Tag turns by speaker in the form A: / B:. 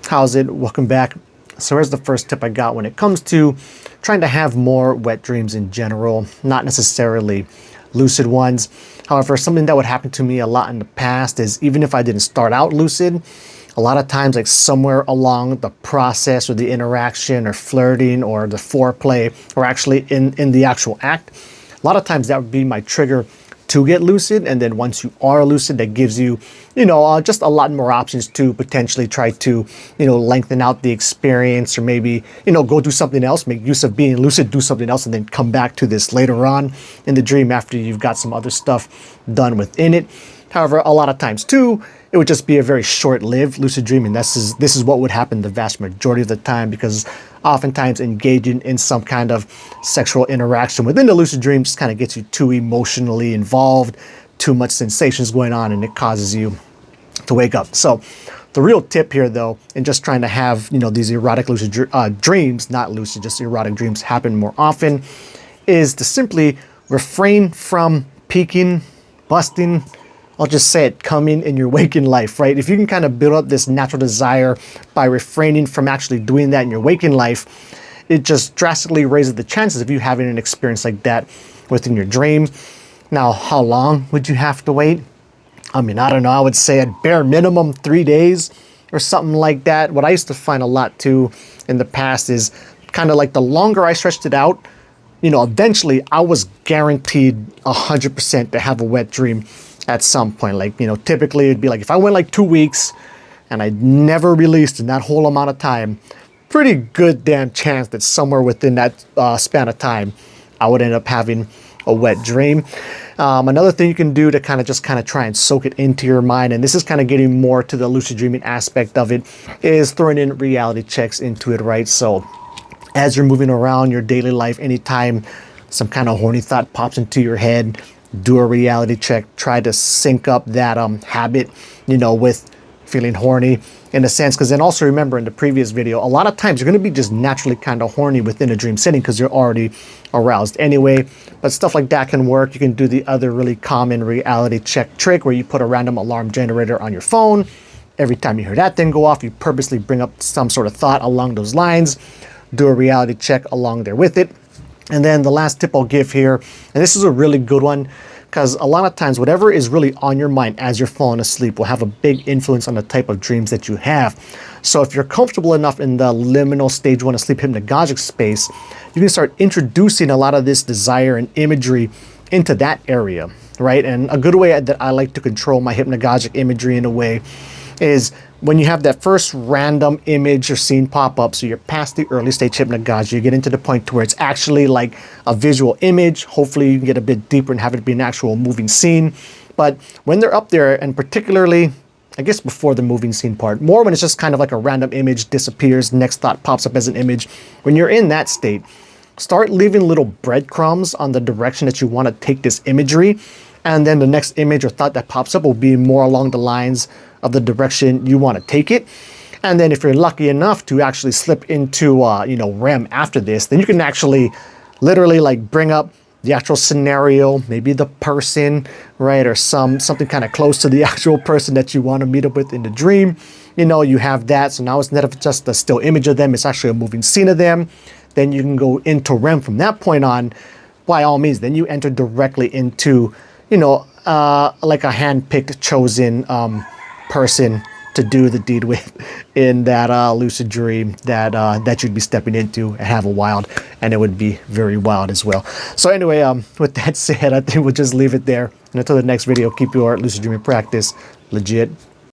A: How's it? Welcome back. So here's the first tip I got when it comes to trying to have more wet dreams in general, not necessarily lucid ones. However, something that would happen to me a lot in the past is even if I didn't start out lucid, a lot of times like somewhere along the process or the interaction or flirting or the foreplay or actually in the actual act, a lot of times that would be my trigger to get lucid. And then once you are lucid, that gives you, just a lot more options to potentially try to, lengthen out the experience or maybe, go do something else, make use of being lucid, do something else, and then come back to this later on in the dream after you've got some other stuff done within it. However, a lot of times too, it would just be a very short-lived lucid dream, and this is what would happen the vast majority of the time, because oftentimes engaging in some kind of sexual interaction within the lucid dream just kind of gets you too emotionally involved, too much sensations going on, and it causes you to wake up. So the real tip here, though, in just trying to have these erotic lucid dreams, not lucid, just erotic dreams happen more often, is to simply refrain from peaking, busting, I'll just say it, coming in your waking life, right? If you can kind of build up this natural desire by refraining from actually doing that in your waking life, it just drastically raises the chances of you having an experience like that within your dream. Now, how long would you have to wait? I mean, I don't know. I would say at bare minimum 3 days or something like that. What I used to find a lot too in the past is kind of like the longer I stretched it out, eventually I was guaranteed 100% to have a wet dream at some point. Like, typically it'd be like if I went like 2 weeks and I never released in that whole amount of time, pretty good damn chance that somewhere within that span of time, I would end up having a wet dream. Another thing you can do to kind of try and soak it into your mind, and this is kind of getting more to the lucid dreaming aspect of it, is throwing in reality checks into it, right? So as you're moving around your daily life, anytime some kind of horny thought pops into your head, do a reality check. Try to sync up that habit, with feeling horny in a sense. Because then also remember in the previous video, a lot of times you're going to be just naturally kind of horny within a dream setting because you're already aroused anyway. But stuff like that can work. You can do the other really common reality check trick where you put a random alarm generator on your phone. Every time you hear that thing go off, you purposely bring up some sort of thought along those lines. Do a reality check along there with it. And then the last tip I'll give here, and this is a really good one, because a lot of times whatever is really on your mind as you're falling asleep will have a big influence on the type of dreams that you have. So if you're comfortable enough in the liminal stage 1 of sleep hypnagogic space, you can start introducing a lot of this desire and imagery into that area, right? And a good way that I like to control my hypnagogic imagery in a way is when you have that first random image or scene pop up, so you're past the early stage hypnagogy, you get into the point to where it's actually like a visual image. Hopefully you can get a bit deeper and have it be an actual moving scene. But when they're up there, and particularly, I guess before the moving scene part, more when it's just kind of like a random image disappears, next thought pops up as an image. When you're in that state, start leaving little breadcrumbs on the direction that you want to take this imagery. And then the next image or thought that pops up will be more along the lines of the direction you want to take it. And then if you're lucky enough to actually slip into REM after this, then you can actually literally like bring up the actual scenario, maybe the person, right? Or something kind of close to the actual person that you want to meet up with in the dream. You have that. So now it's not just a still image of them, it's actually a moving scene of them. Then you can go into REM from that point on. By all means, then you enter directly into, like a hand-picked, chosen person to do the deed with in that lucid dream that you'd be stepping into and have a wild, and it would be very wild as well. So anyway, with that said, I think we'll just leave it there. And until the next video, keep your lucid dreaming practice legit.